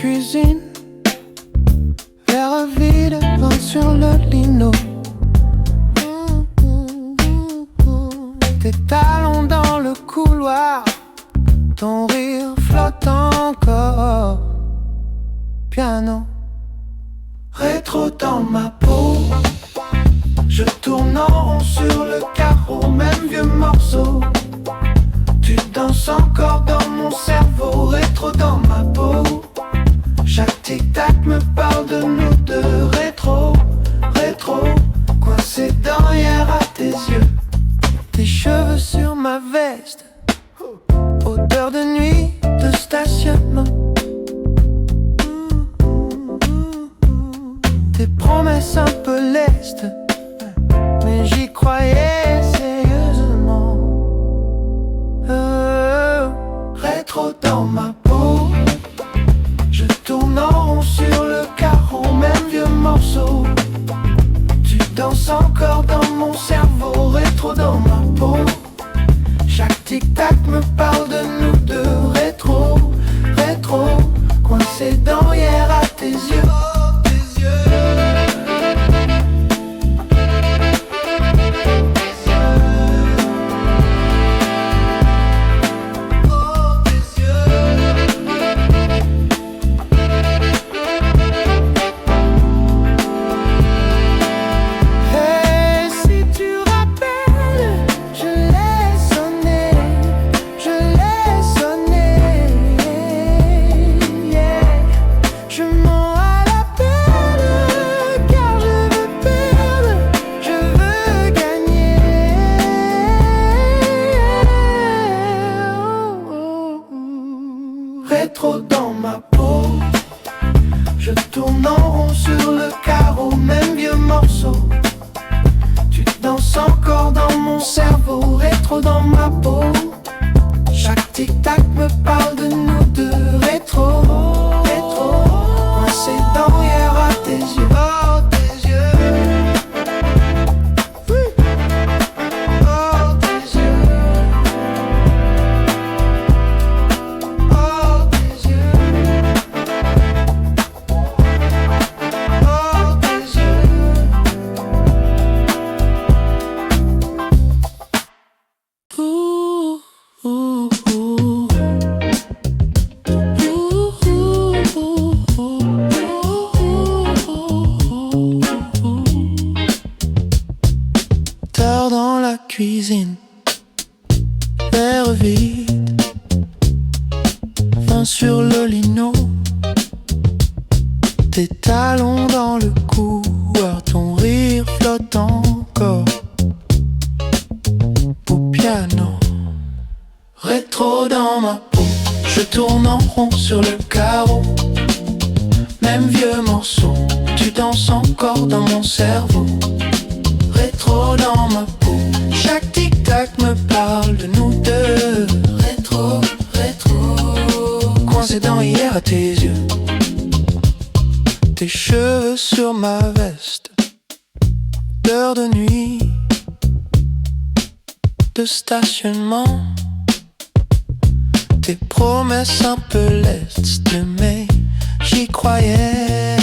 cuisine, verre vide, vent sur le lino. Tes talons dans le couloir, ton rire flotte encore. Piano, rétro dans ma peau. Je tourne en rond sur le carreau, même vieux morceau. Tu danses encore dans mon cerveau, rétro dans ma peau. Chaque tic-tac me parle de nous deux. Rétro, rétro, coincé dans hier à tes yeux. Tes cheveux sur ma veste, odeur de nuit, de stationnement. Tes promesses un peu lestes, mais j'y croyais sérieusement. Rétro dans ma peau. Je tourne en rond sur le carreau, même vieux morceau. Tu danses encore dans mon cerveau, rétro dans ma peau. Chaque tic-tac me parle de nous deux. Rétro, rétro, coincé dans hier à tes yeux. Rétro dans ma peau. Je tourne en rond sur le carreau, même vieux morceau. Tu danses encore dans mon cerveau, rétro dans ma peau. Chaque tic-tac me parle de nous deux. Rétro, rétro, coincé dans hier à tes yeux. Oh, tes yeux. Tard dans la cuisine, verre vide, vin sur le lino. Tes talons dans le couloir, ton rire flotte encore. Au piano, rétro dans ma peau. Je tourne en rond sur le carreau, même vieux morceau. Tu danses encore dans mon cerveau. Rétro dans ma peau. Chaque tic-tac me parle de nous deux. Rétro, rétro, coincé dans hier à tes yeux. Tes cheveux sur ma veste, l'heure de nuit, de stationnement. Tes promesses un peu lestes, mais j'y croyais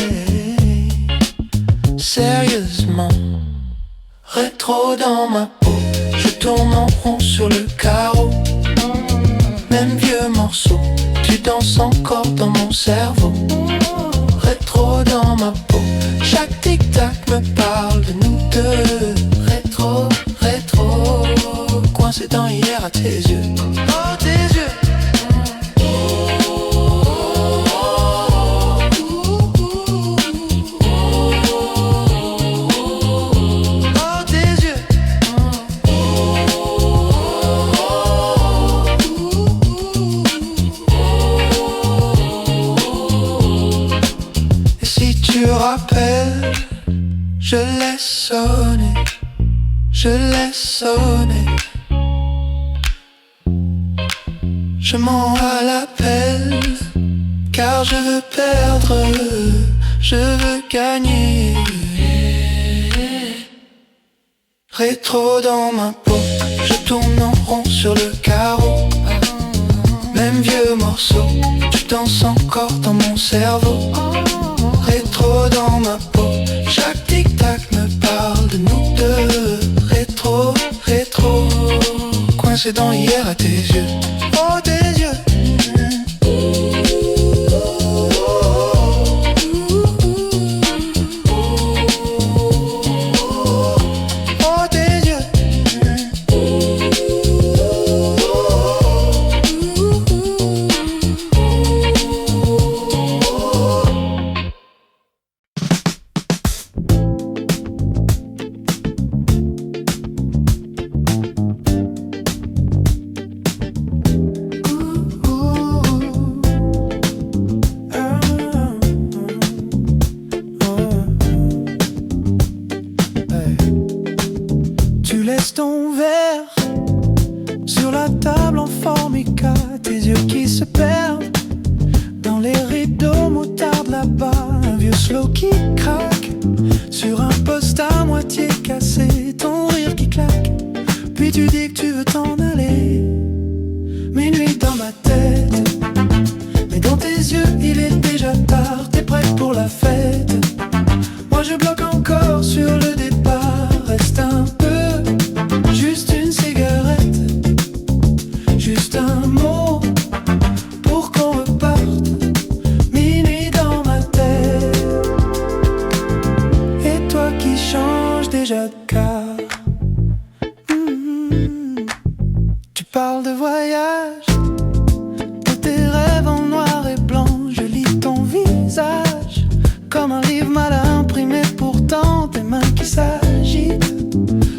sérieusement. Rétro dans ma peau. Je tourne en rond sur le carreau, même vieux morceau. Tu danses encore dans mon cerveau. Rétro dans ma peau. Chaque tic-tac me parle de nous deux. Rétro, rétro, coincé dans hier à tes yeux. Oh, tes yeux. Tu rappelles, je laisse sonner, je laisse sonner. Je mens à l'appel, car je veux perdre, je veux gagner. Rétro dans ma peau, je tourne en rond sur le carreau, même vieux morceau. morceau. Tu danses encore dans mon cerveau, rétro dans ma peau. Chaque tic-tac me parle de nous deux. Rétro, rétro, coincé dans hier à tes yeux. Oh tes yeux. Tu laisses ton verre sur la table en formica, tes yeux qui se perdent dans les rideaux moutarde là-bas. Un vieux slow qui craque sur un poste à moitié cassé, ton rire qui claque. Puis tu dis que tu veux t'en aller. Minuit dans ma tête, mais dans tes yeux il est déjà tard. T'es prête pour la fête, moi je bloque encore sur le départ. Reste un peu, juste une cigarette, juste un mot pour qu'on reparte. Minuit dans ma tête, et toi qui changes déjà de car. Tu parles de voyage, de tes rêves en noir et blanc. Je lis ton visage comme un livre mal imprimé. Pourtant tes mains qui s'agitent,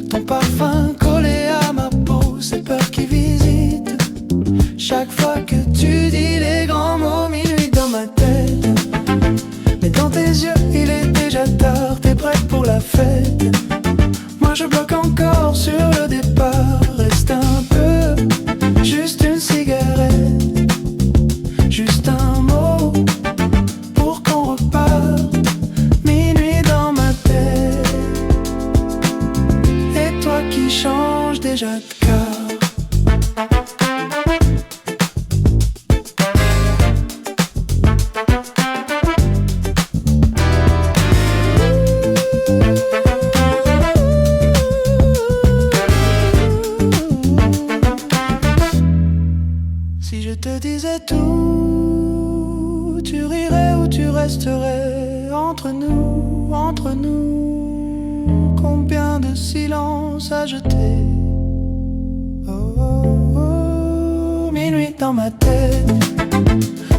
ton parfum collé à ma peau, ces peurs qui visitent. Chaque fois que tu dis les grands mots, minuit dans ma tête, mais dans tes yeux il est déjà tard. T'es prête pour la fête, moi je bloque encore sur le départ. Reste un peu, juste une cigarette, juste un mot pour qu'on reparte. Minuit dans ma tête, et toi qui changes déjà de car. Si je te disais tout, tu rirais ou tu resterais entre nous, entre nous. Combien de silence à jeter. Oh, oh, oh. Minuit dans ma tête,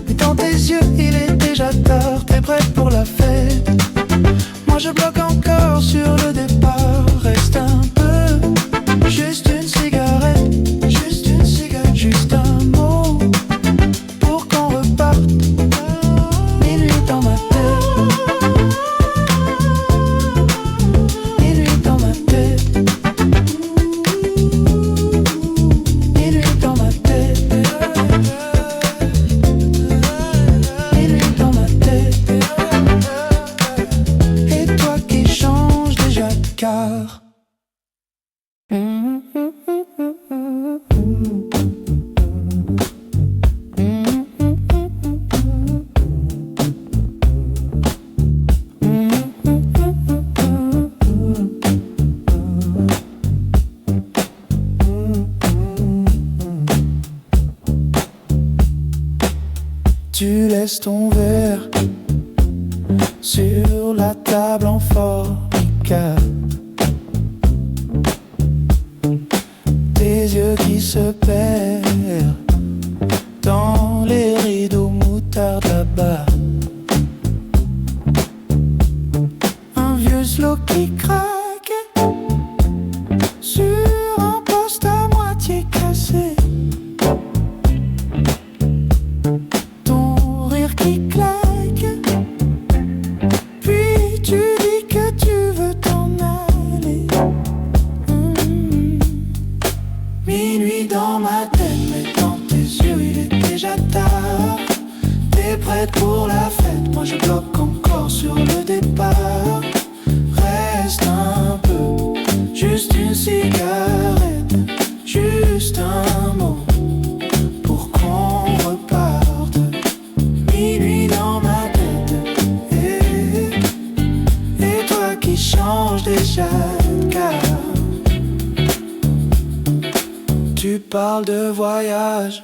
mais dans tes yeux il est déjà tard. T'es prête pour la fête, moi je bloque encore sur le départ. Reste un peu, juste une cigarette, juste une cigarette, juste un mot pour qu'on reparte. Minuit dans ma tête, minuit dans ma tête, minuit dans ma tête, minuit dans ma tête, et toi qui changes déjà de car. Tu laisses ton verre sur la table en formica, tes yeux qui se perdent dans les rideaux moutarde là-bas. Un vieux slow qui craque sur un poste à moitié cassé, ton rire qui claque. Puis tu dis que tu veux t'en aller. Minuit dans ma tête, mais dans tes yeux il est déjà tard. T'es prête pour la fête, moi je bloque encore sur le départ. Reste un peu, juste une cigarette, juste un mot pour qu'on reparte. Tu parles de voyage,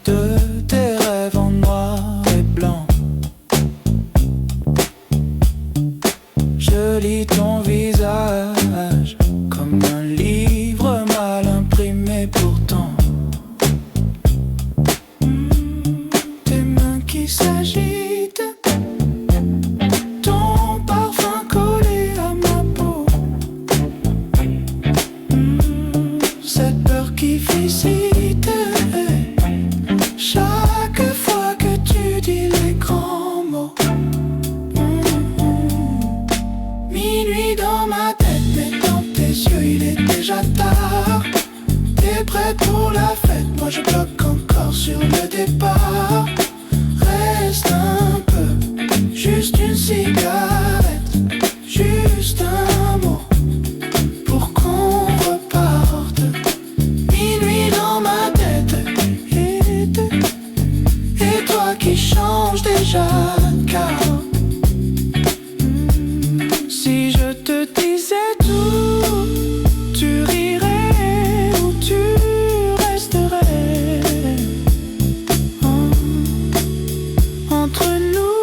de tes rêves en noir et blanc. Je lis ton visage comme un livre mal imprimé pourtant. Tes mains qui s'agitent, ton parfum collé à ma peau. Cette peur qui visite chaque fois que tu dis les grands mots. Minuit dans ma tête, mais dans tes yeux il est déjà tard. T'es prête pour la fête, moi je bloque encore sur le départ. Reste un peu, juste une cigarette, juste un mot pour qu'on reparte. Minuit dans ma tête, et toi qui changes déjà de cap. Si je te disais tout, tu rirais ou tu resterais. Entre nous,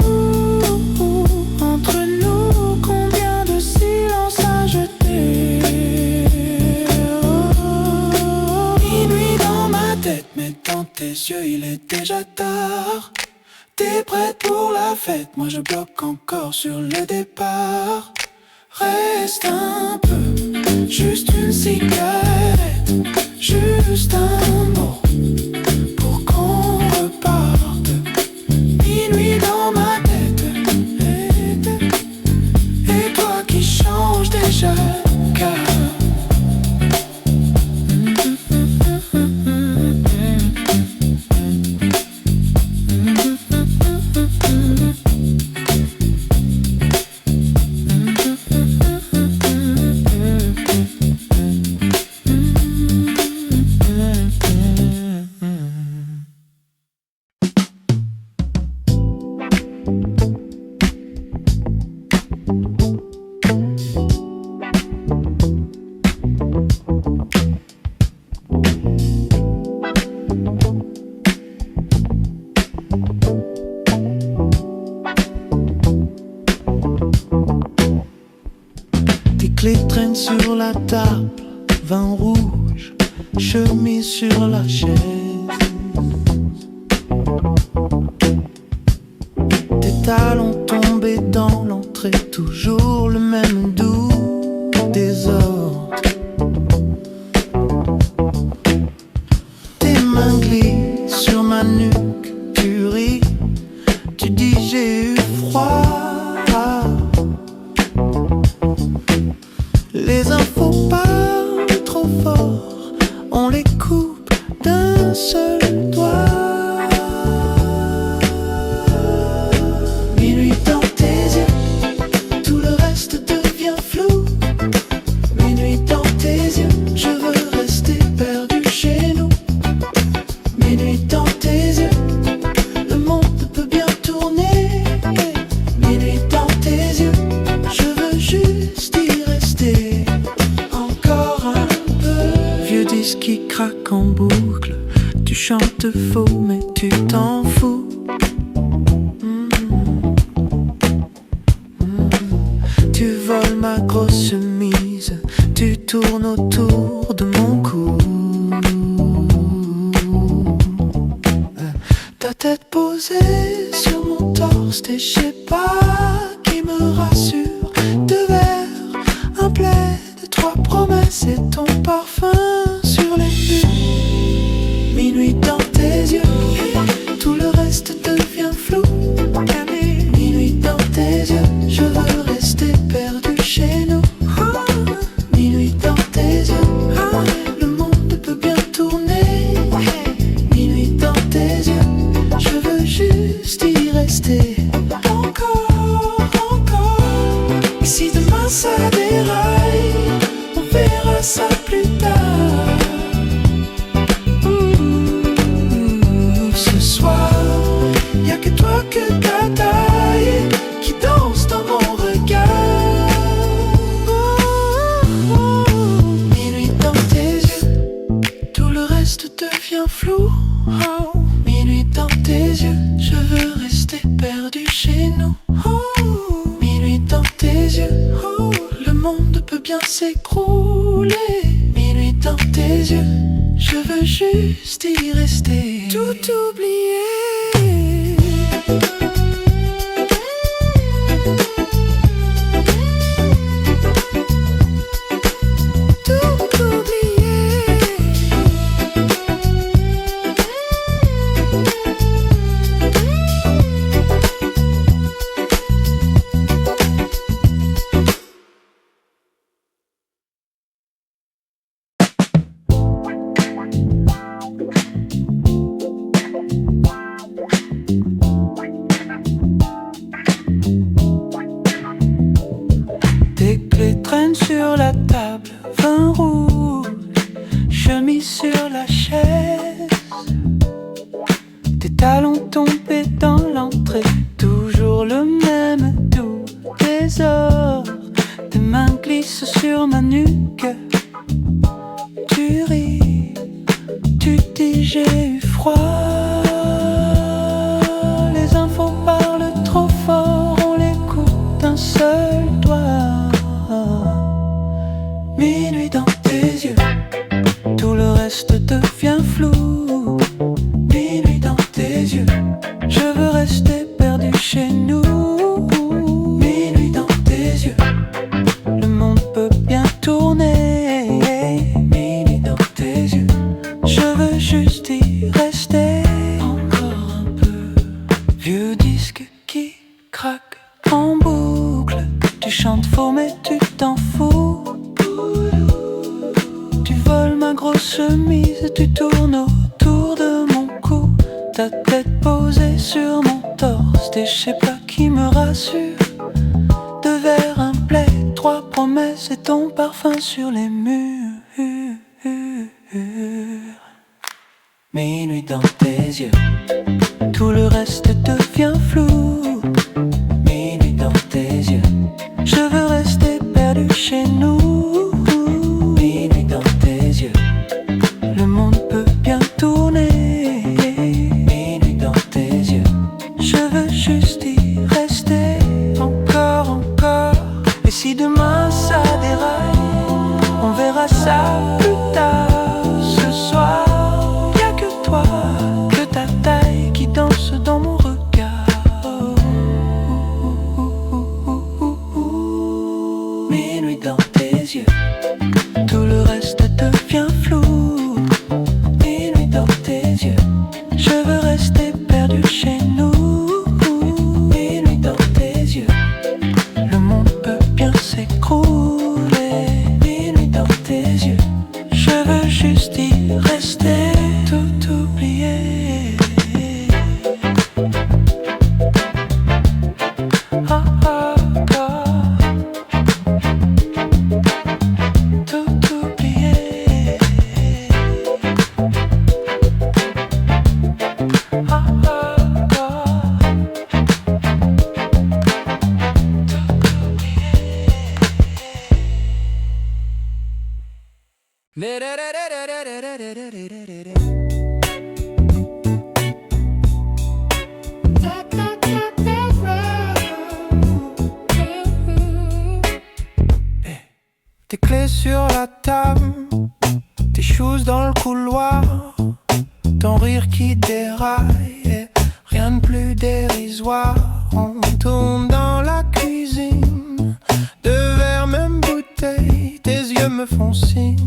combien de silence à jeter. Minuit dans ma tête, mais dans tes yeux il est déjà tard. T'es prête pour la fête, moi je bloque encore sur le départ. Reste un peu, juste une cigarette, juste un mot pour qu'on reparte. Minuit dans ma tête, et toi qui changes déjà de cap. Tes clés traînent sur la table, vin rouge, chemise sur la chaise. Tes talons tombés dans l'entrée, toujours le même doux désordre. Tes mains glissent sur ma nuque, tu ris, tu dis j'ai eu froid. Les infos parlent trop fort, on les coupe d'un seul doigt. Minuit dans tes yeux, tout le reste devient flou. Minuit dans tes yeux, je veux rester perdu chez nous. Minuit dans tes yeux, le monde peut bien tourner. Minuit dans tes yeux, je veux juste y rester. Encore un peu. Vieux disque qui craque en boucle, tu chantes faux mais tu t'en fous. Tu voles ma grosse chemise, tu tournes autour de mon cou. Ta tête posée sur mon torse, t'es je sais pas qui me rassure. Deux verres, un plaid, trois promesses et ton parfum sur les murs. Minuit dans tes yeux, tout le reste devient flou. Minuit dans tes yeux, je veux rester perdu chez nous. Minuit dans tes yeux, tes yeux. Je veux juste y rester, tout oublier. Sur la table, vin rouge, chemise sur la chaise. Tes talons tombés dans l'entrée, toujours le même doux trésor. Tes mains glissent sur ma nuque. Tu ris, tu dis j'ai eu froid. Les infos parlent trop fort, on les coupe d'un seul doigt. Minuit dans tes yeux, tout le reste devient flou. Minuit dans tes yeux, je veux rester perdu chez nous. Minuit dans tes yeux, le monde peut bien tourner. Minuit dans tes yeux, je veux juste y rester. Encore un peu, vieux disque qui craque en boucle. Tu chantes faux mais tu t'en fous. Ma grosse chemise, tu tournes autour de mon cou. Ta tête posée sur mon torse, tes je sais pas qui me rassure. Deux verres, un plaid, trois promesses et ton parfum sur les murs. Minuit dans tes yeux, tout le reste devient flou. Minuit dans tes yeux, je veux rester perdu chez nous. Minuit dans tes yeux, le monde peut bien tourner. Minuit dans tes yeux, je veux juste y rester. Encore, encore. Et si demain ça déraille, on verra ça plus tard. Ce soir, y'a que toi, que ta taille qui danse dans mon regard. Minuit dans tes yeux, tout le reste devient flou. Minuit dans tes yeux, je veux rester perdu chez nous. Minuit dans tes yeux, le monde peut bien s'écrouler. Minuit dans tes yeux, je veux juste y rester, tout oublier. Ah, ah, ah. Tout oublier. Ah, ah, ah. Tes clés sur la table, tes choses dans le couloir, ton rire qui déraille, et rien de plus dérisoire. On tourne dans la cuisine, deux verres, même bouteille, tes yeux me font signe.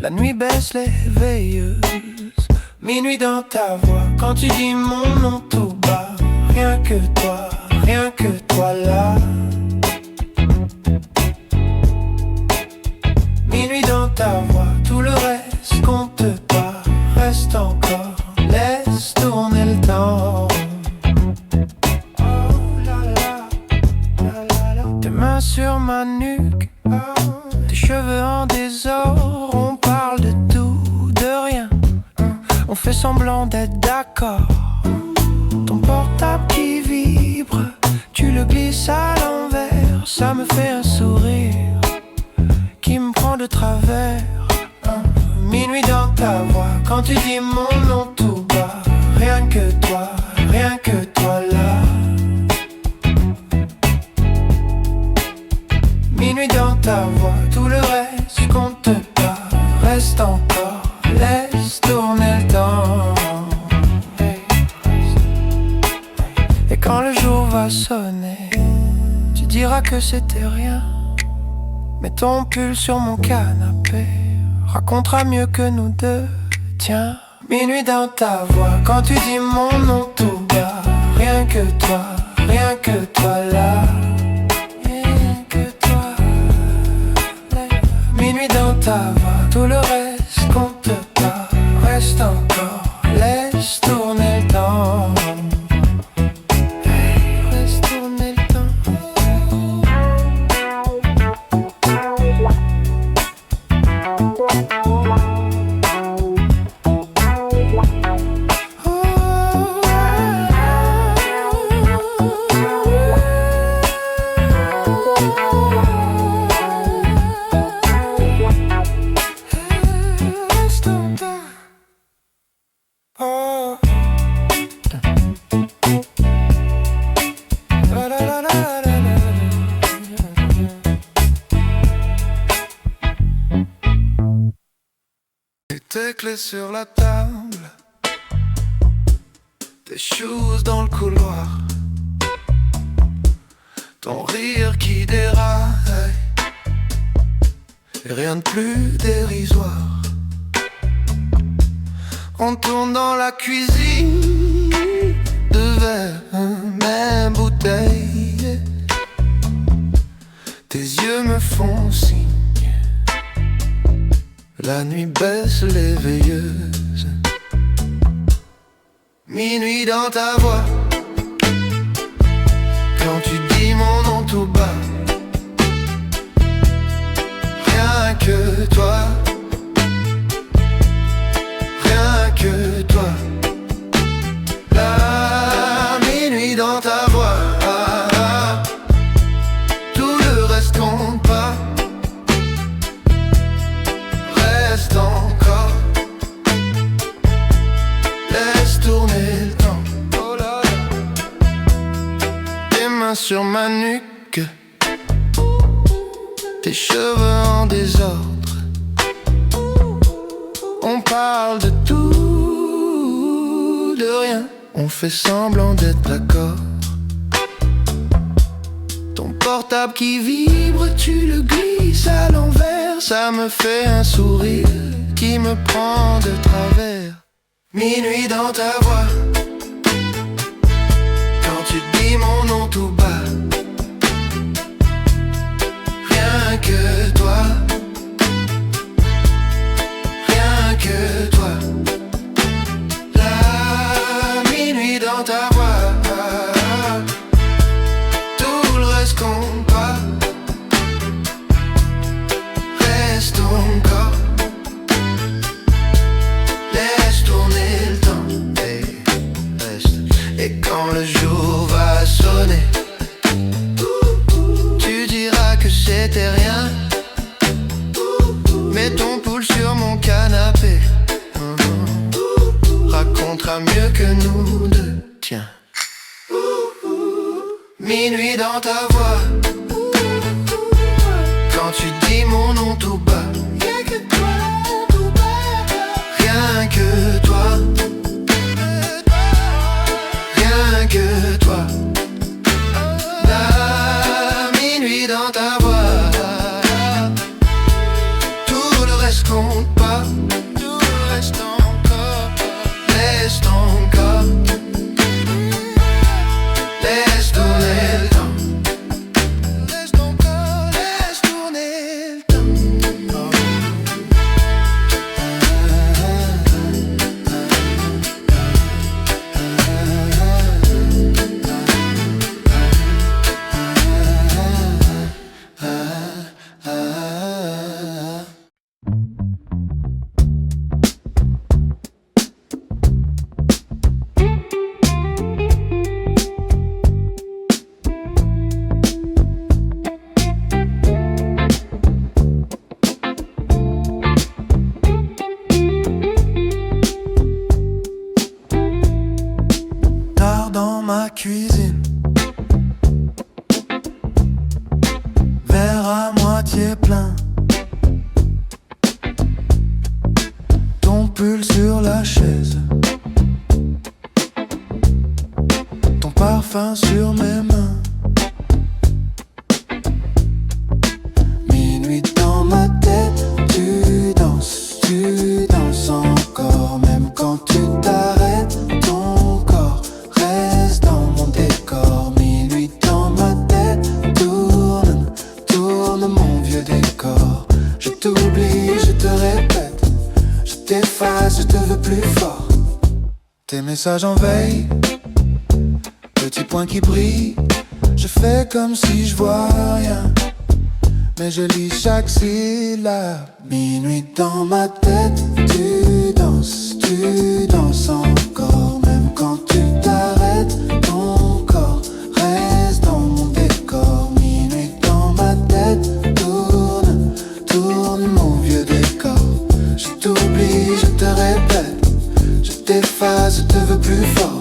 La nuit baisse les veilleuses, minuit dans ta voix, quand tu dis mon nom tout bas. Rien que toi là. Minuit dans ta voix, tout le reste compte pas. Reste encore, laisse tourner le temps. Oh là là, tes mains sur ma nuque, tes cheveux en désordre. On parle de tout, de rien, on fait semblant d'être d'accord. Ton portable qui vibre, tu le glisses à l'envers. Ça me fait un sourire qui me prend de travers. Minuit dans ta voix, quand tu dis mon nom tout bas. Rien que toi là. Minuit dans ta voix, tout le reste compte pas. Reste en encore, laisse tourner le temps. Et quand le jour va sonner, tu diras que c'était rien. Mets ton pull sur mon canapé, racontera mieux que nous deux. Tiens, minuit dans ta voix, quand tu dis mon nom tout bas. Rien que toi là. Rien que toi. Minuit dans ta voix, tout le reste compte pas. Reste encore, laisse tourner le temps. Laisse tourner le temps. Tes clés sur la table, tes shoes dans le couloir, ton rire qui déraille, et rien de plus dérisoire. On tourne dans la cuisine, deux verres, même bouteille. Tes yeux me font signe, la nuit baisse les veilleuses. Minuit dans ta voix, quand tu dis mon nom tout bas. Rien que toi, rien que toi. La minuit dans ta voix, tout le reste compte pas. Reste encore, laisse tourner le temps. Oh là là. Tes mains sur ma nuque, tes cheveux en désordre. On parle de tout, de rien. On fait semblant d'être d'accord. Ton portable qui vibre, tu le glisses à l'envers. Ça me fait un sourire qui me prend de travers. Minuit dans ta voix, quand tu dis mon nom tout bas. Rien que toi, rien que toi. La minuit dans ta voix, tout le reste compte pas. Reste encore, laisse tourner le temps. Hey, reste. Et quand le jour va sonner, tu diras que c'était rien. Mets ton pull sur mon canapé, racontera mieux que nous deux. Tiens, minuit dans ta voix, quand tu dis mon nom tout bas. Rien que toi, tout bas. Rien que toi, rien que pull sur la chaise, ton parfum sur mes mains. Minuit dans ma tête, tu danses encore. Même quand tu t'arrêtes, ton corps reste dans mon décor. Minuit dans ma tête, tourne mon vieux décor. Je t'oublie, je te répète, je t'efface, je te veux plus fort. Tes messages en veille, petit point qui brille. Je fais comme si je vois rien, mais je lis chaque syllabe. Minuit dans ma tête, tu danses encore. Même quand tu t'arrêtes, ton corps reste dans mon décor. Minuit dans ma tête, tourne mon vieux décor. Je t'oublie, je te répète, je t'efface, je te veux plus fort.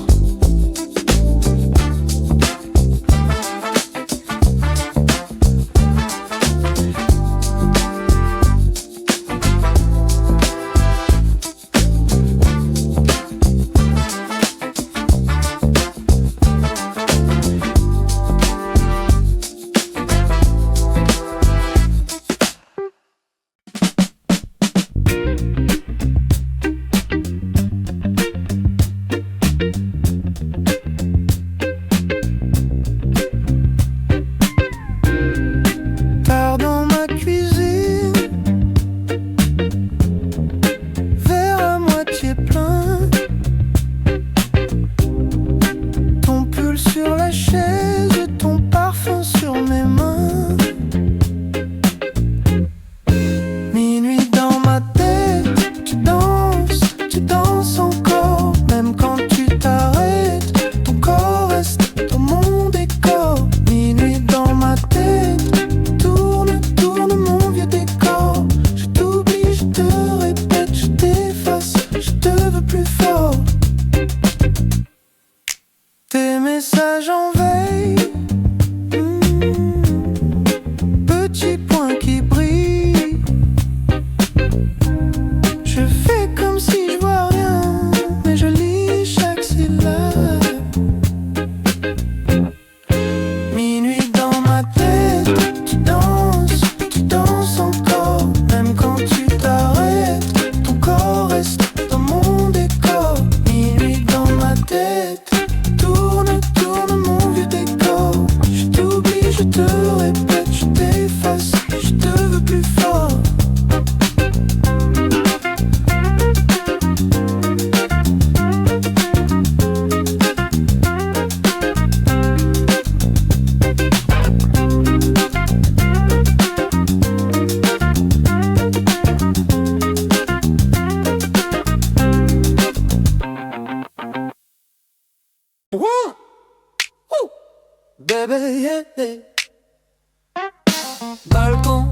Balcon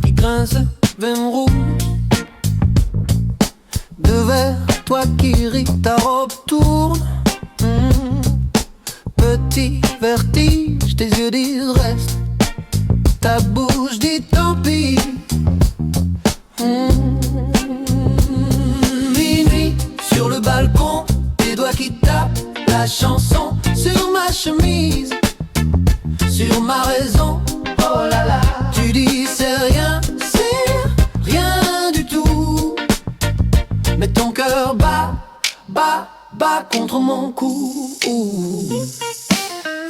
qui grince, vin rouge, de verre, toi qui ris, ta robe tourne. Petit vertige, tes yeux disent reste, ta bouche dit tant pis. Minuit sur le balcon, tes doigts qui tapent la chanson sur ma chemise, sur ma raison. Oh là là, tu dis c'est rien du tout. Mais ton cœur bat contre mon cou.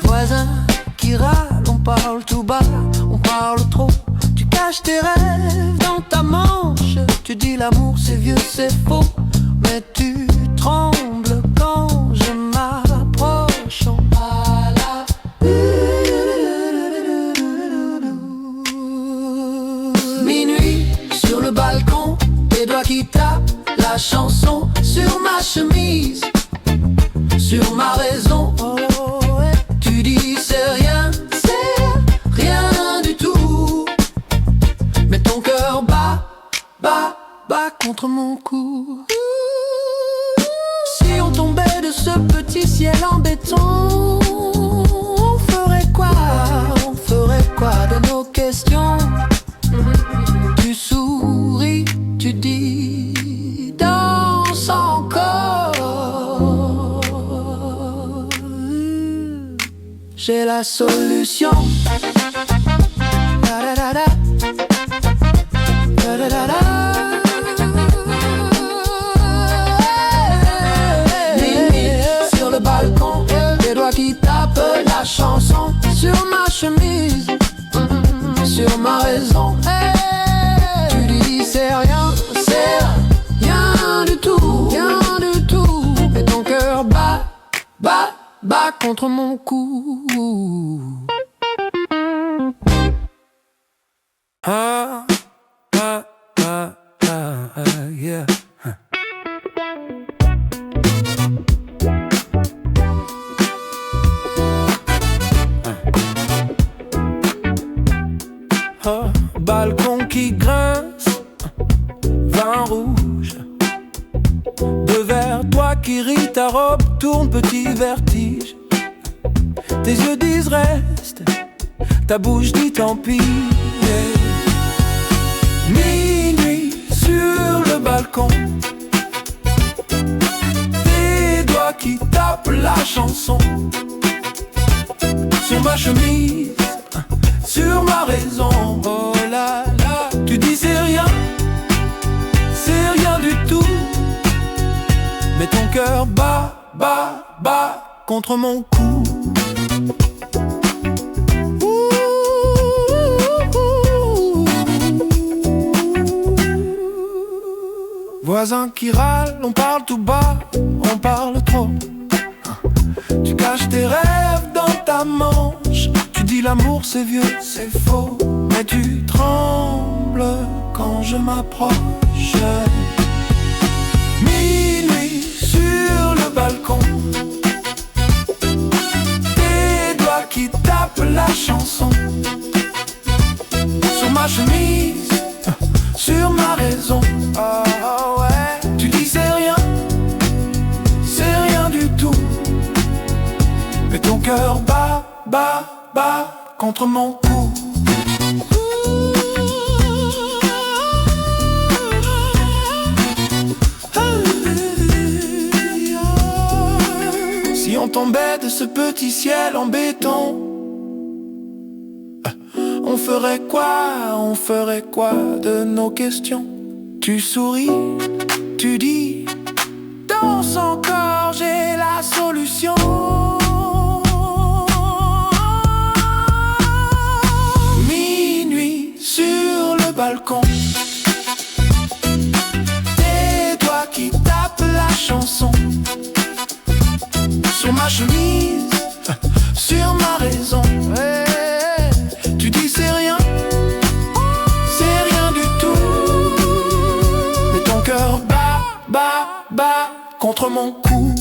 Voisin qui râle, on parle tout bas, on parle trop. Tu caches tes rêves dans ta manche. Tu dis l'amour c'est vieux, c'est faux. Mais tu trembles quand je m'approche. Oh là là. Minuit sur le balcon, tes doigts qui tapent la chanson sur ma chemise, sur ma raison. Tu dis c'est rien du tout. Mais ton cœur bat contre mon cou. Si on tombait de ce petit ciel en béton, on ferait quoi de nos questions? Tu souris, tu dis dans j'ai la solution. Da da da da. Da da da da. Sur le balcon, les doigts qui tapent la chanson sur ma chemise, sur ma raison. Tu dis c'est rien du tout, rien du tout. Et ton cœur bat, bat, bat contre mon cou. Ah, ah, ah, ah, yeah. Oh, balcon qui grince, vin rouge. Devers toi qui ris, ta robe tourne, petit vertige. Tes yeux disent reste, ta bouche dit tant pis. Yeah. Minuit sur le balcon, tes doigts qui tapent la chanson sur ma chemise, sur ma raison. Oh là là, tu dis c'est rien du tout. Mais ton cœur bat, bat, bat contre mon cou. Voisin qui râle, on parle tout bas, on parle trop. Tu caches tes rêves dans ta manche. Tu dis l'amour c'est vieux, c'est faux. Mais tu trembles quand je m'approche. Minuit sur le balcon, tes doigts qui tapent la chanson sur ma chemise, sur ma raison. Oh ouais, tu dis c'est rien du tout. Mais ton cœur bat, bat, bat contre mon cou. Si on tombait de ce petit ciel en béton, on ferait quoi de nos questions? Tu souris, tu dis, danse encore, j'ai la solution. Minuit sur le balcon, tes doigts qui tapent la chanson sur ma chemise, sur ma raison. Tu dis c'est rien du tout. Mais ton cœur bat, bat, bat contre mon cou.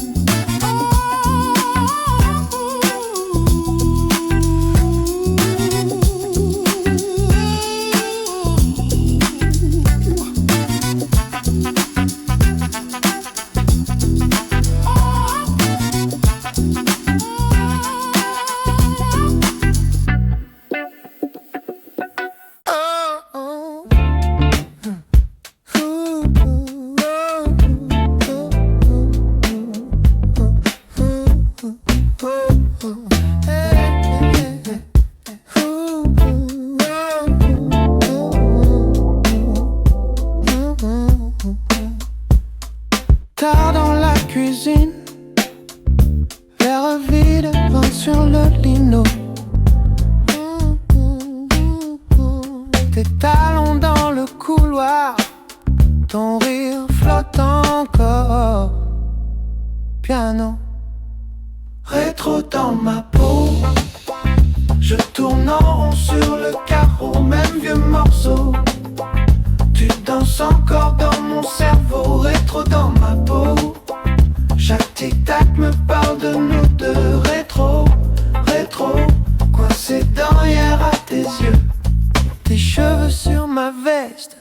Tard dans la cuisine, verre vide, vin sur le lino. Tes talons dans le couloir, ton rire flotte encore. Piano, rétro dans ma peau. Je tourne en rond sur le carreau, même vieux morceau. Tu danses encore dans mon cerveau, rétro dans ma peau. Chaque tic-tac me parle de nous deux, rétro, rétro. Coincé dans hier à tes yeux, tes cheveux sur ma veste,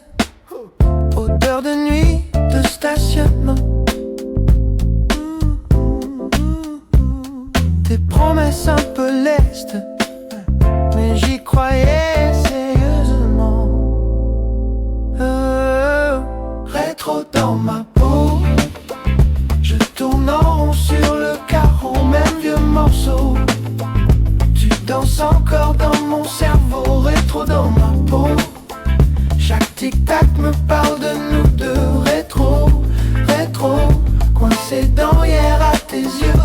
odeur de nuit, de stationnement. Tes promesses un peu lestes, mais j'y croyais sérieusement. Rétro dans ma peau, je tourne en rond sur le carreau, même vieux morceau. danses encore dans mon cerveau, rétro dans ma peau. Chaque tic-tac me parle de nous deux, rétro, rétro, coincé dans hier à tes yeux.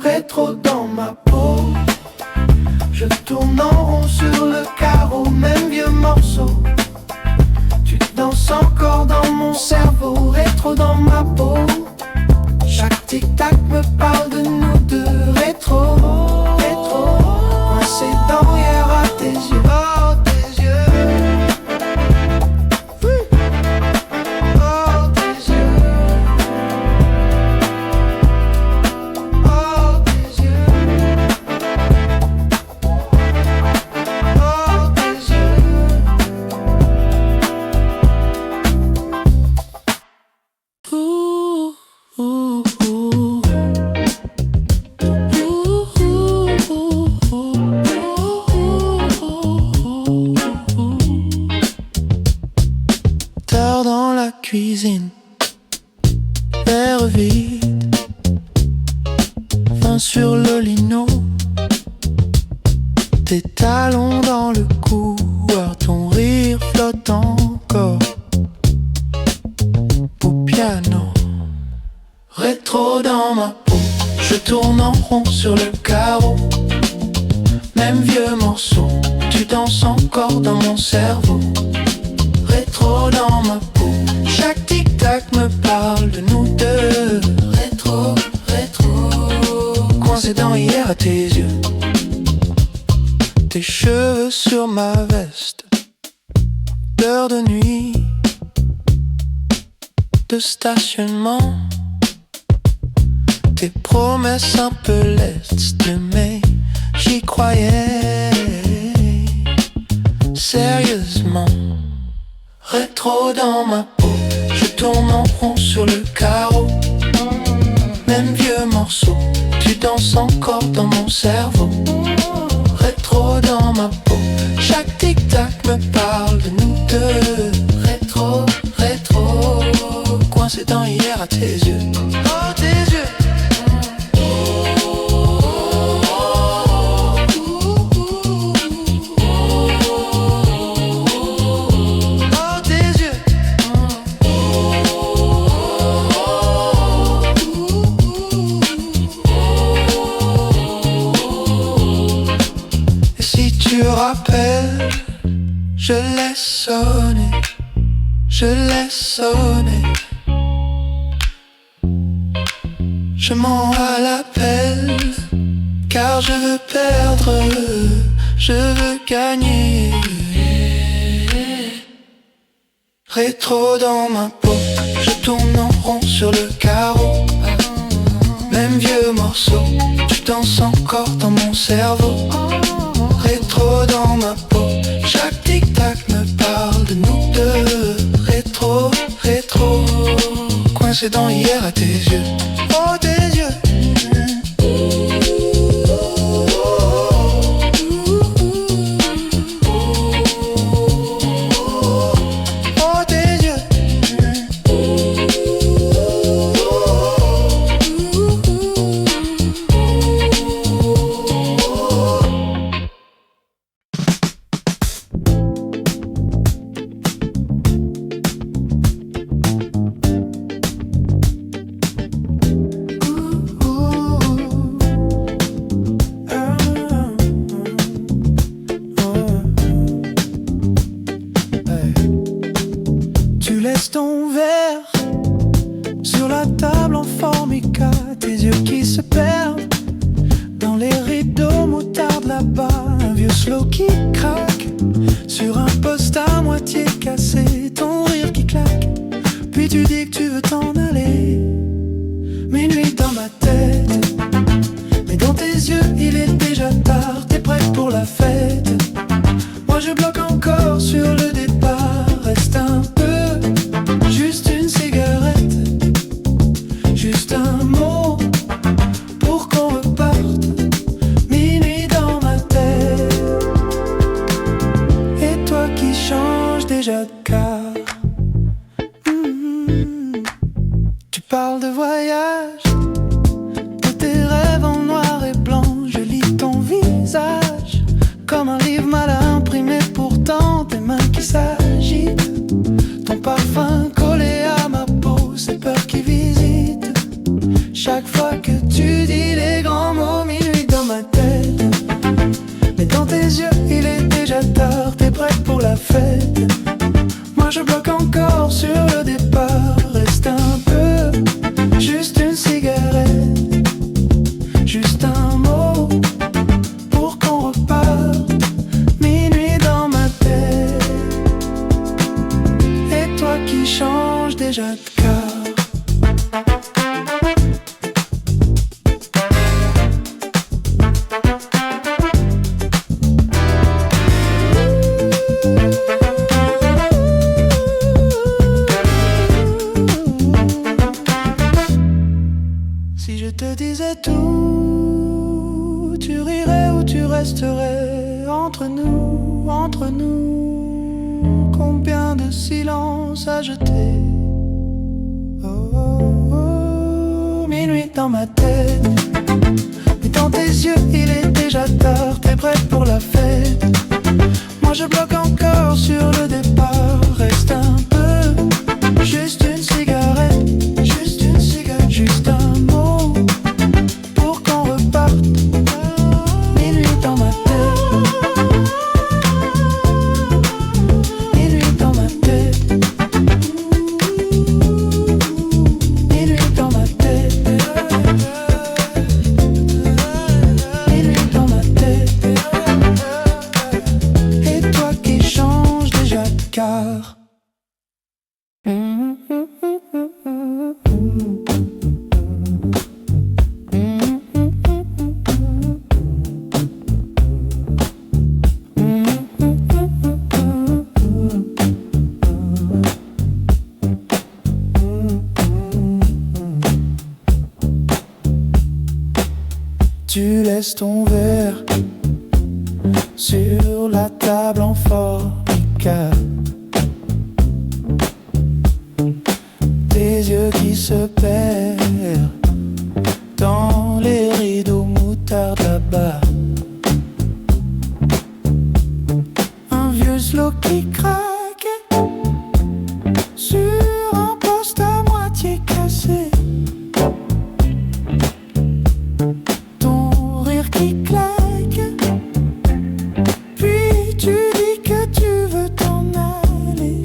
Rétro dans ma peau, je tourne en rond sur le carreau, même vieux morceau. Tu danses encore dans mon cerveau, rétro dans ma peau. Chaque tic-tac me parle de nous deux, rétro, rétro, coincé dans hier à tes yeux. Oh, tes yeux. Oh, tes yeux. Tard dans la cuisine, verre vide, fin sur le lino, tes talons dans le couloir, ton rire flotte encore au piano. Rétro dans ma peau, je tourne en rond sur le carreau, même vieux morceau, tu danses encore dans mon cerveau. Rétro dans ma peau, chaque tic-tac me parle de nous deux. Rétro, rétro, coincé dans hier à tes yeux. Tes cheveux sur ma veste, d'heure de nuit, de stationnement. Tes promesses un peu lestes, mais j'y croyais sérieusement. Rétro dans ma peau, je tourne en rond sur le carreau, même vieux morceau, tu danses encore dans mon cerveau. Rétro dans ma peau, chaque tic-tac me parle de nous deux. Rétro, rétro, coincé dans hier à tes yeux. Oh, tes yeux. Tu rappelles, je laisse sonner, je laisse sonner. Je mens à l'appel, car je veux perdre, je veux gagner. Rétro dans ma peau, je tourne en rond sur le carreau, même vieux morceau, tu danses encore dans mon cerveau. Rétro dans ma peau, chaque tic-tac me parle de nous deux. Rétro, rétro, coincé dans hier à tes yeux. Oh, tes yeux. Oh, tes yeux. Tu laisses ton verre sur la table en formica, tes yeux qui se perdent dans les rideaux moutarde là-bas. Un vieux slow qui craque sur un poste à moitié moitié cassé, ton rire qui claque. Puis tu dis que tu veux t'en aller. Minuit dans ma tête, mais dans tes yeux il est déjà tard. T'es prête pour la fête. Moi je bloque encore sur le départ. Reste un peu, juste une cigarette, juste un mot pour qu'on reparte. Minuit dans ma tête, et toi qui changes déjà de car. Tu parles de voyage, de tes rêves en noir et blanc. Je lis ton visage comme un livre mal imprimé. Pourtant tes mains qui s'agitent, ton parfum collé à ma peau, ces peurs qui visitent. Chaque fois que tu dis les grands mots, minuit dans ma tête. Mais dans tes yeux il est déjà tard. T'es prête pour la fête. Moi je bloque encore sur le départ. Reste un peu, juste une cigarette, juste un mot pour qu'on reparte. Minuit dans ma tête, et toi qui changes déjà de car. Si je te disais tout, tu rirais ou tu resterais entre nous, entre nous. Combien de silence à jeter. Oh, oh, oh. Minuit dans ma tête, mais dans tes yeux il est déjà tard. T'es prête pour la fête. Moi je bloque encore sur le départ. Reste un peu, juste une cigarette, juste une cigarette, juste un mot pour qu'on reparte. Minuit dans ma tête, minuit dans ma tête, minuit dans ma tête, minuit dans ma tête. Et toi qui changes déjà de car. Tu laisses ton verre sur la table en formica. Tes yeux qui se perdent dans les rideaux moutarde là-bas. Un vieux slow qui craque sur un poste à moitié cassé. Ton rire qui claque, puis tu dis que tu veux t'en aller.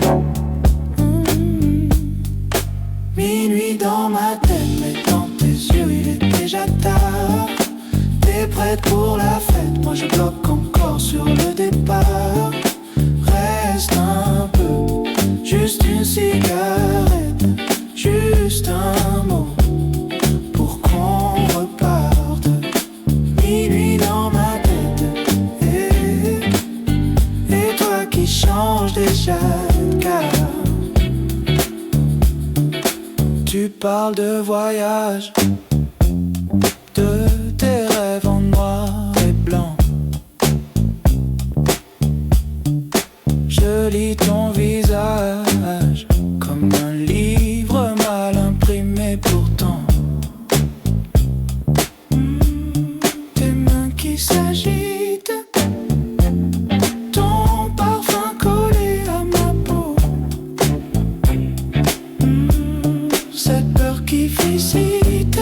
Minuit dans ma tête, mais dans tes yeux il est déjà tard. T'es prête pour la fête, moi je bloque encore sur le départ. Reste un peu, juste une cigarette, juste un mot pour qu'on reparte. Minuit dans ma tête, et toi qui changes déjà de car. Tu parles de voyage, de tes rêves en noir et blanc. Je lis ton visage comme un livre mal imprimé pourtant. Tes mains qui s'agitent, ton parfum collé à ma peau. Cette peur qui visite.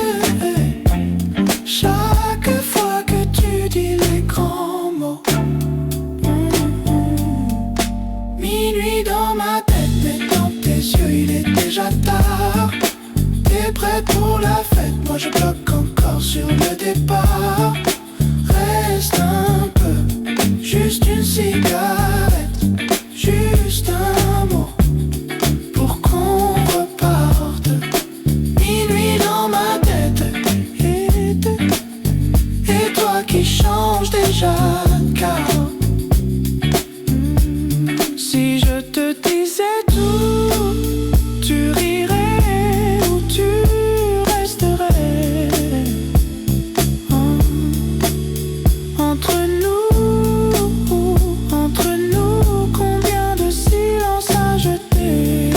toi qui changes déjà, car si je te disais tout, tu rirais ou tu resterais. Entre nous, combien de silence à jeter.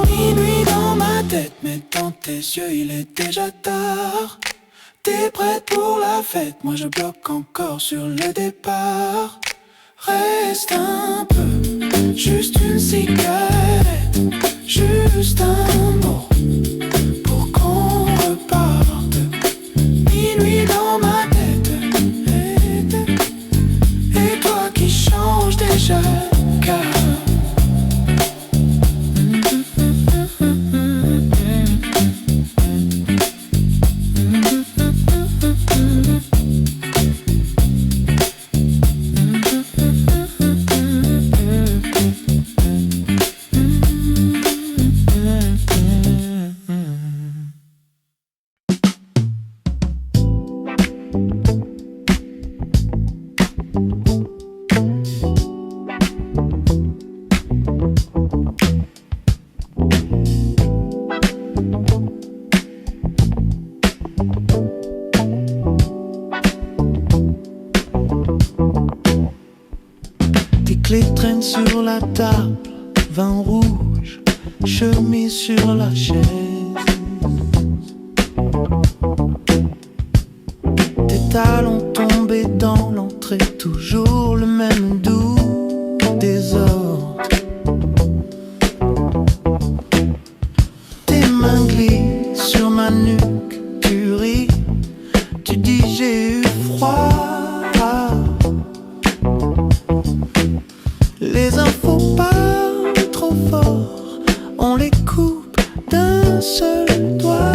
Minuit dans ma tête, mais dans tes yeux il est déjà tard. T'es prête pour la fête, moi je bloque encore sur le départ. Reste un peu, juste une cigarette, juste un mot pour qu'on reparte. Minuit dans ma tête, et toi qui changes déjà, car clés traînent sur la table, vin rouge, chemise sur la chaise. Tes talons tombés dans l'entrée, toujours le même doux désordre. Tes mains glissent sur ma nuque, tu ris, tu dis j'ai eu froid. Les infos parlent trop fort, on les coupe d'un seul doigt.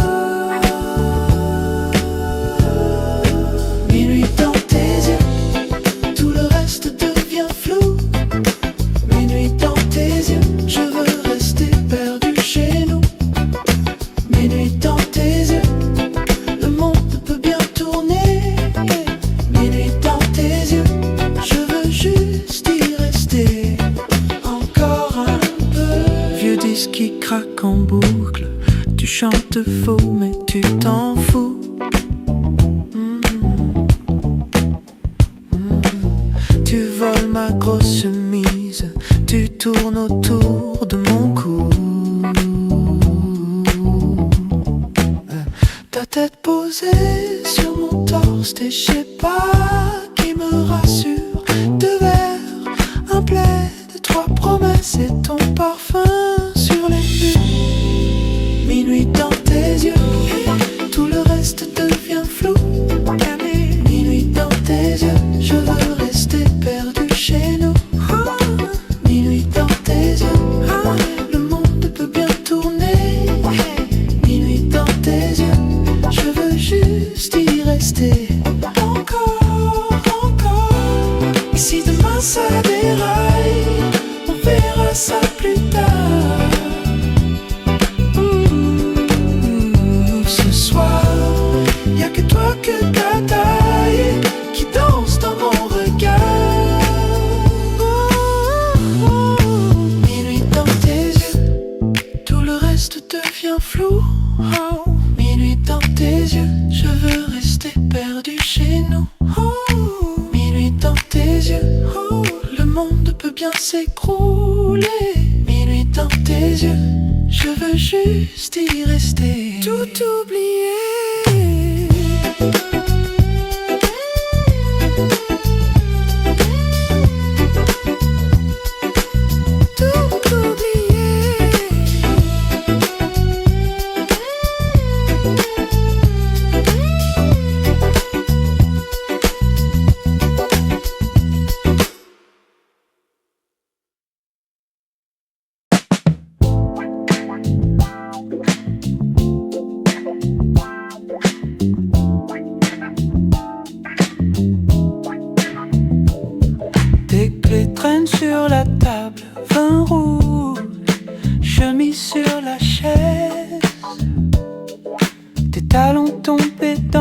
Minuit dans tes yeux, tout le reste devient flou. Minuit dans tes yeux, je veux rester perdu chez nous. Minuit dans tes yeux, le monde peut bien tourner. Minuit dans tes yeux, je veux juste y rester. Qui craque en boucle, tu chantes faux mais tu t'en fous. Tu voles ma grosse chemise, tu tournes autour de mon cou. Ta tête posée sur mon torse, et je sais pas qui me rassure. Deux verres, un plaid, trois promesses et ton parfum. Minuit dans tes yeux, tout le reste devient flou. Minuit dans tes yeux, je veux rester perdu chez nous. Minuit dans tes yeux, le monde peut bien tourner. Minuit dans tes yeux, je veux juste y rester. Encore, encore. Et si demain ça déraille, on verra ça plus tard. Que ta taille qui danse dans mon regard. Minuit dans tes yeux, tout le reste devient flou. Minuit dans tes yeux, je veux rester perdu chez nous. Minuit dans tes yeux, le monde peut bien s'écrouler. Minuit dans tes yeux, je veux juste y rester. Tout oublier. Sur la table, vin rouge, chemise sur la chaise. Tes talons tombés dans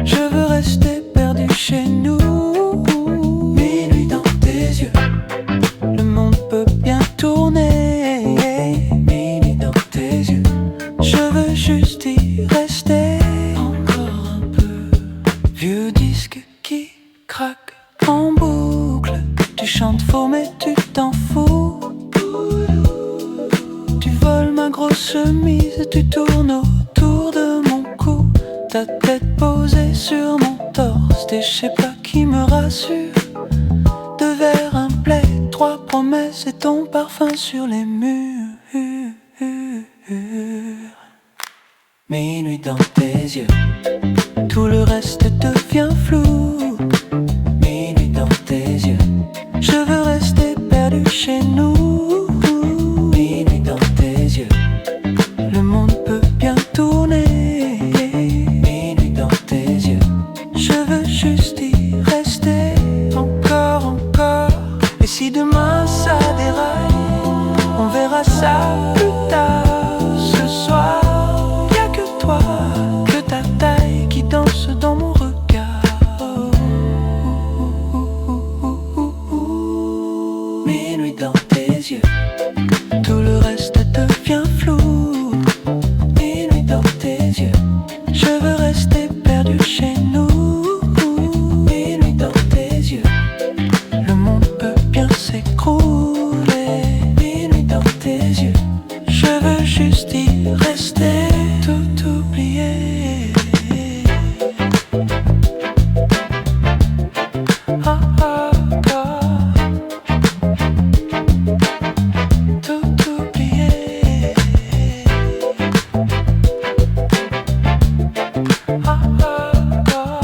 Je veux rester perdu chez nous. Minuit dans tes yeux, le monde peut bien tourner. Minuit dans tes yeux, je veux juste y rester encore un peu. Vieux disque qui craque en boucle. Tu chantes faux mais tu t'en fous. Tu voles ma grosse chemise, tu tournes autour de mon cou. Ta tête posée sur mon torse, et je sais pas qui me rassure. Deux verres, un plaid, trois promesses et ton parfum sur les murs. Minuit dans tes yeux, tout le reste devient flou. Minuit dans tes yeux, je veux rester perdu chez nous. Minuit dans tes yeux, le monde peut bien tourner. Minuit dans tes yeux, je veux juste y rester encore, encore. Et si demain ça déraille, on verra ça plus tard. Ce soir, y'a que toi, que ta taille qui danse dans mon regard. Minuit dans tes yeux, tout le reste devient flou. Minuit dans tes yeux, je veux rester perdu chez nous. Minuit dans tes yeux, le monde peut bien s'écrouler. Minuit dans tes yeux, je veux juste y rester, tout oublier. Ah, ah, ah. Tout oublier. Ah, ah, ah.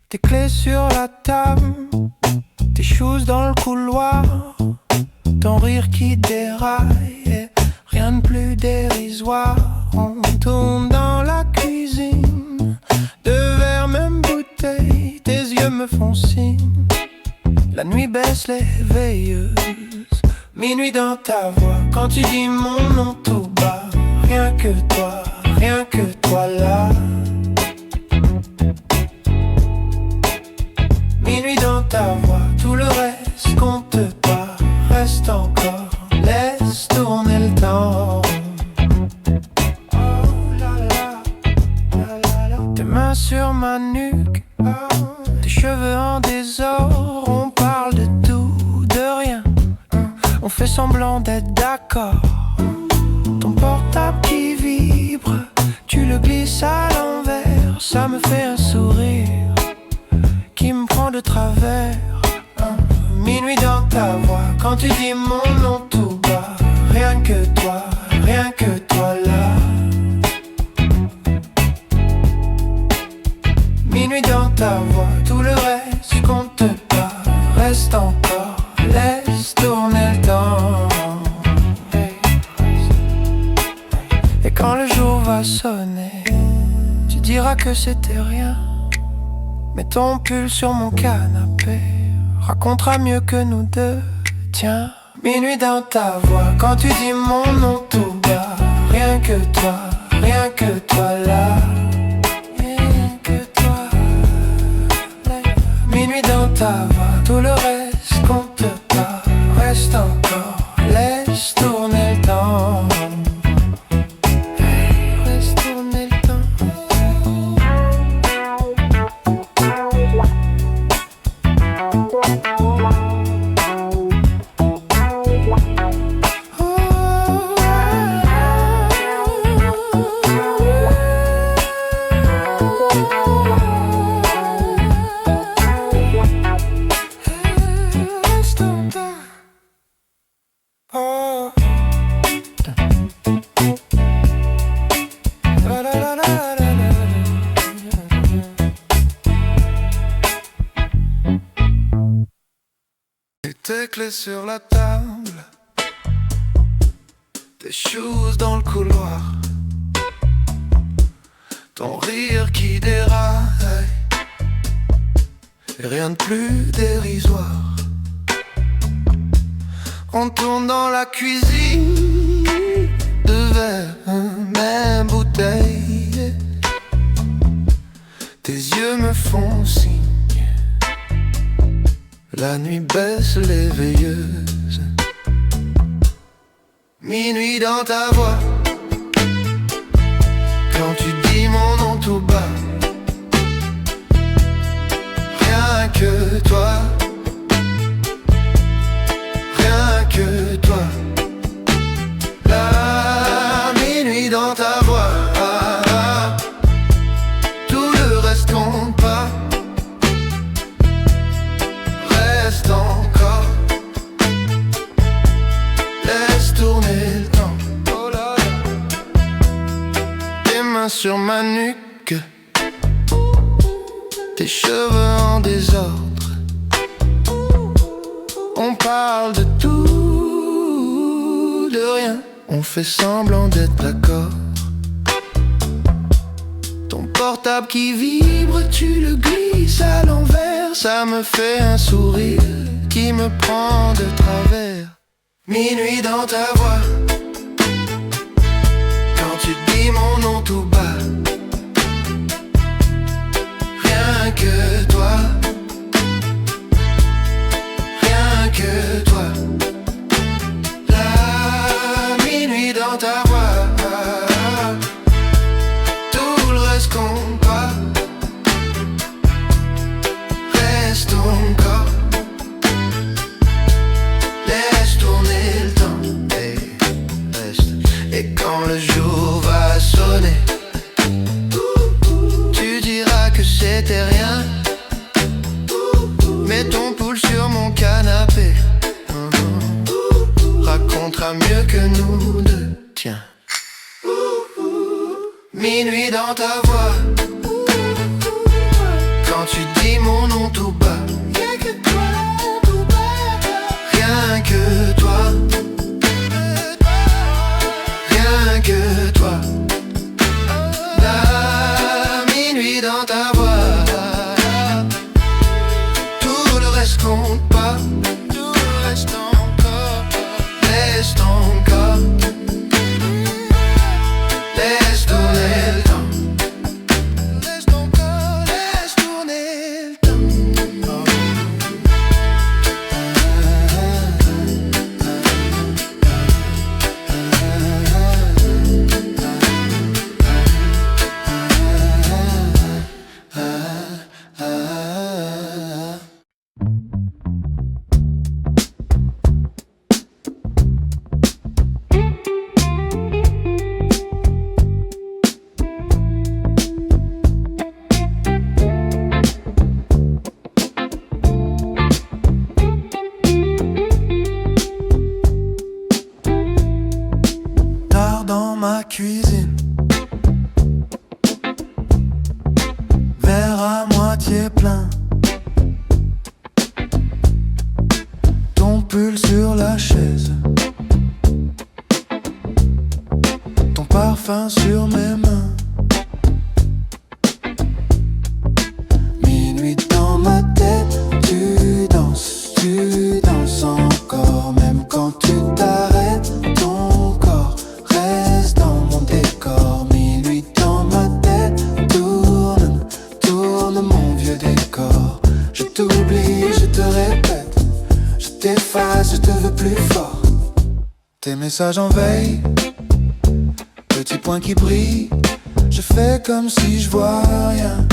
Tes clés sur la table, tes choses dans le couloir, ton rire qui déraille, et rien de plus dérisoire. On tourne dans la cuisine, deux verres, même bouteille, tes yeux me font signe. La nuit baisse les veilleuses, minuit dans ta voix, quand tu dis mon nom tout bas. Rien que toi là. Minuit dans ta voix, tout le reste compte pas. Reste encore, laisse tourner le temps. Oh là là, tes mains sur ma nuque, tes cheveux en désordre. On parle de tout, de rien, on fait semblant d'être d'accord. Ton portable qui vibre, tu le glisses à l'envers. Ça me fait un sourire qui me prend de travers. Minuit dans ta voix, quand tu dis mon nom tout bas. Rien que toi là. Minuit dans ta voix, tout le reste compte pas. Reste encore, laisse tourner le temps. Et quand le jour va sonner, tu diras que c'était rien. Mais ton pull sur mon canapé racontera mieux que nous deux. Tiens, minuit dans ta voix, quand tu dis mon nom tout bas. Rien que toi là. Rien que toi là. Minuit dans ta voix, tout le reste compte pas. Reste encore, laisse tourner le temps. Laisse tourner le temps. Tes clés sur la table, tes Des choses dans le couloir, ton rire qui déraille, et rien de plus dérisoire. On tourne dans la cuisine, deux verres, même bouteille. Tes yeux me font signe, la nuit baisse les veilleuses. Minuit dans ta voix, quand tu dis mon nom tout bas. Rien que toi, rien que toi. La minuit dans ta voix, tout le reste compte pas. Reste encore, laisse tourner le temps. Oh là là. Tes mains sur ma nuque, tes cheveux en désordre. On parle de tout, de rien. On fait semblant d'être d'accord. Ton portable qui vibre, tu le glisses à l'envers. Ça me fait un sourire qui me prend de travers. Minuit dans ta voix, quand tu dis mon nom tout bas. Rien que toi, rien que toi. La minuit dans ta voix, tout le reste compte pas. Reste encore, laisse tourner le temps. Hey, reste. Et quand le jour va sonner, tu diras que c'était rien. Mets ton pouls sur mon canapé, racontera mieux que nous deux. Tiens. Minuit dans ta voix, quand tu dis mon nom tout bas. Rien que toi, rien que toi. La minuit dans ta voix, tout le reste compte pas. Tout le reste encore, laisse ton corps, laisse tourner le temps. Laisse ton corps, laisse tourner le temps. Tard dans ma cuisine, verre à moitié plein, ton pull sur la chaise, ton parfum sur mes mains. Minuit dans ma tête, tu danses encore. Même quand tu t'arrêtes, ton corps reste dans mon décor. Minuit dans ma tête, tourne mon vieux décor. Je t'oublie, je te répète, je t'efface, je te veux plus fort. Tes messages en veille, petit point qui brille. Je fais comme si je vois rien,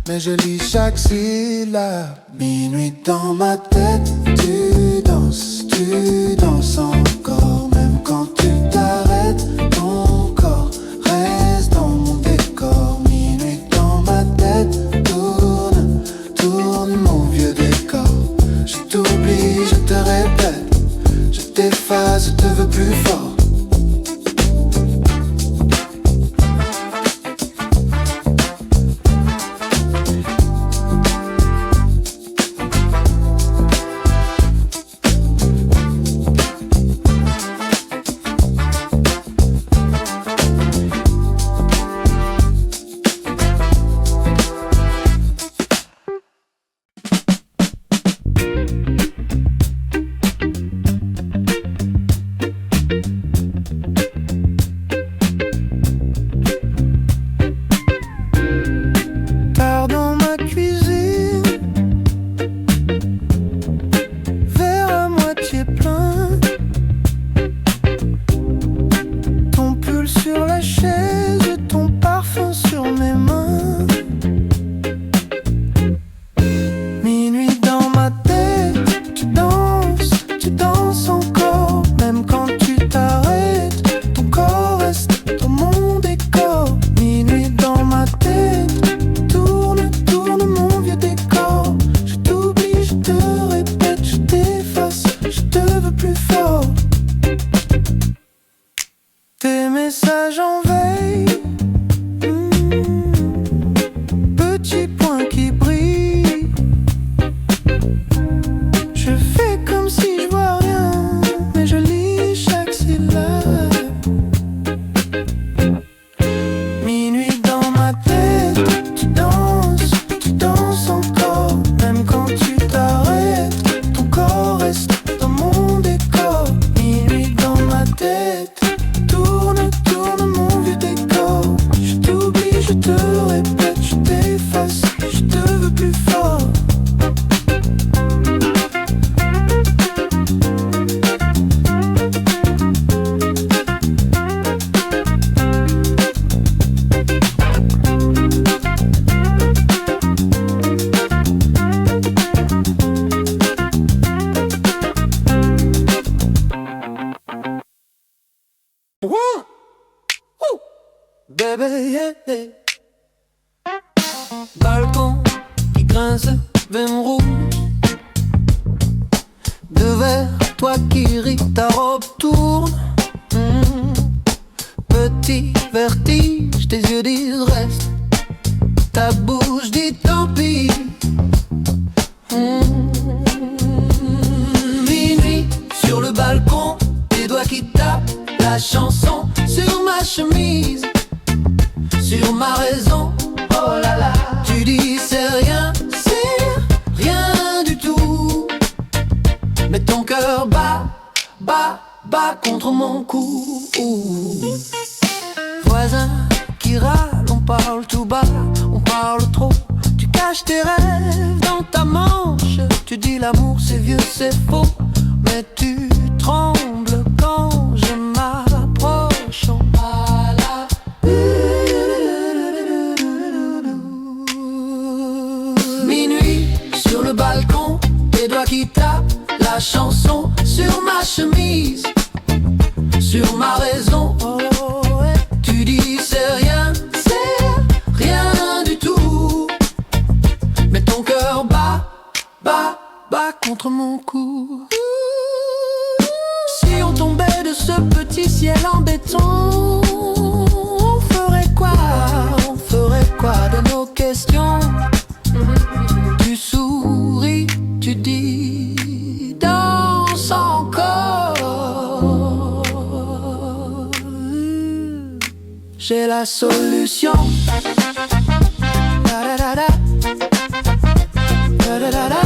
mais je lis chaque syllabe. Minuit dans ma tête, tu danses encore. Même quand tu t'arrêtes, ton corps reste dans mon décor. Minuit dans ma tête, tourne mon vieux décor. Je t'oublie, je te répète, je t'efface, je te veux plus fort. tes messages en veille. Petit point qui brille. Je fais comme si je vois rien, mais je lis chaque syllabe. Minuit dans ma tête, tu danses encore. Même quand tu t'arrêtes, ton corps reste dans mon décor. Minuit dans ma tête, tourne mon vieux décor. Je t'oublie, je te répète, je t'efface, je te veux plus fort. Bébé, yeah. Balcon qui grince, veine rouge. Devers toi qui ris, ta robe tourne. Petit vertige, tes yeux disent reste. Ta bouche dit tant pis. Minuit sur le balcon, tes doigts qui tapent la chanson sur ma chemise, sur ma raison. Oh là là, tu dis c'est rien du tout. Mais ton cœur bat contre mon cou. Voisin qui râle, on parle tout bas, on parle trop. Tu caches tes rêves dans ta manche. Tu dis l'amour c'est vieux, c'est faux. Mais tu trembles quand je m'approche. Minuit sur le balcon, tes doigts qui tapent la chanson sur ma chemise, sur ma raison. Tu dis c'est rien du tout. Mais ton cœur bat contre mon cou. Si on tombait de ce petit ciel en béton, on ferait quoi de nos questions? Tu souris, tu dis danse encore. J'ai la solution. Da, da, da, da. Da, da, da, da.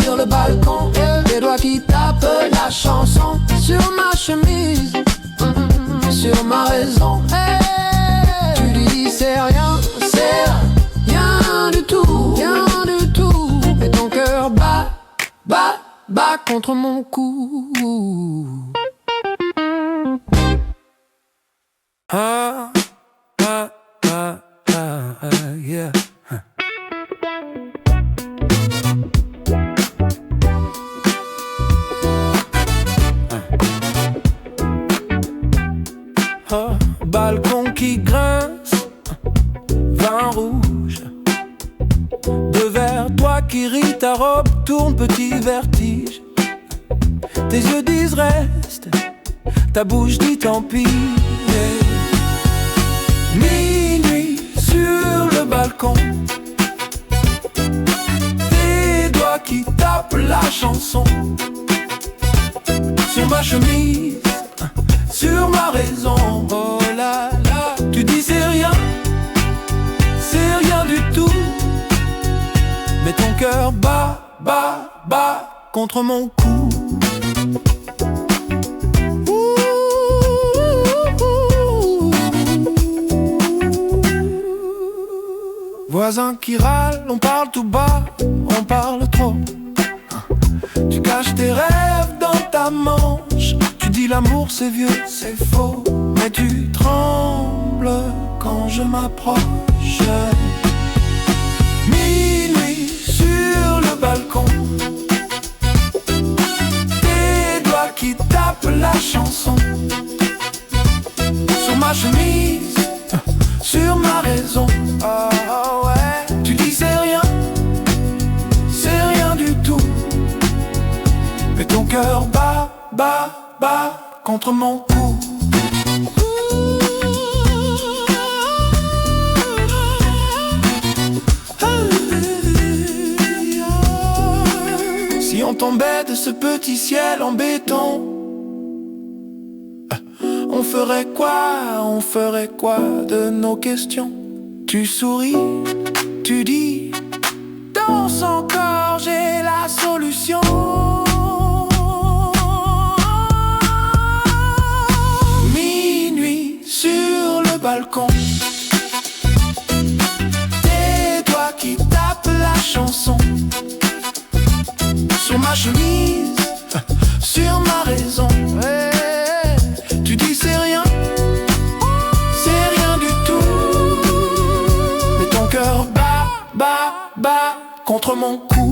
Sur le balcon, les doigts qui tapent la chanson sur ma chemise, sur ma raison. Tu dis c'est rien du tout, mais ton cœur bat contre mon cou. Yeah. Balcon qui grince, vin rouge. Devers toi qui ris, ta robe tourne, petit vertige. Tes yeux disent reste, ta bouche dit tant pis. Minuit sur le balcon, tes doigts qui tapent la chanson sur ma chemise, sur ma raison. Oh là là, tu dis c'est rien du tout. Mais ton cœur bat contre mon cou. Voisin qui râle, on parle tout bas, on parle trop. Tu caches tes rêves dans ta manche. Tu dis l'amour c'est vieux, c'est faux. Mais tu trembles quand je m'approche. Minuit sur le balcon, tes doigts qui tapent la chanson sur ma chemise, sur ma raison. Oh ouais, tu dis c'est rien du tout. cœur bat, bat, bat contre mon cou. Si on tombait de ce petit ciel en béton, on ferait quoi de nos questions? Tu souris, tu dis, danse encore, j'ai la solution. Minuit sur le balcon, tes doigts qui tapent la chanson sur ma chemise, sur ma raison. Tu dis c'est rien du tout, mais ton cœur bat, bat, bat contre mon cou.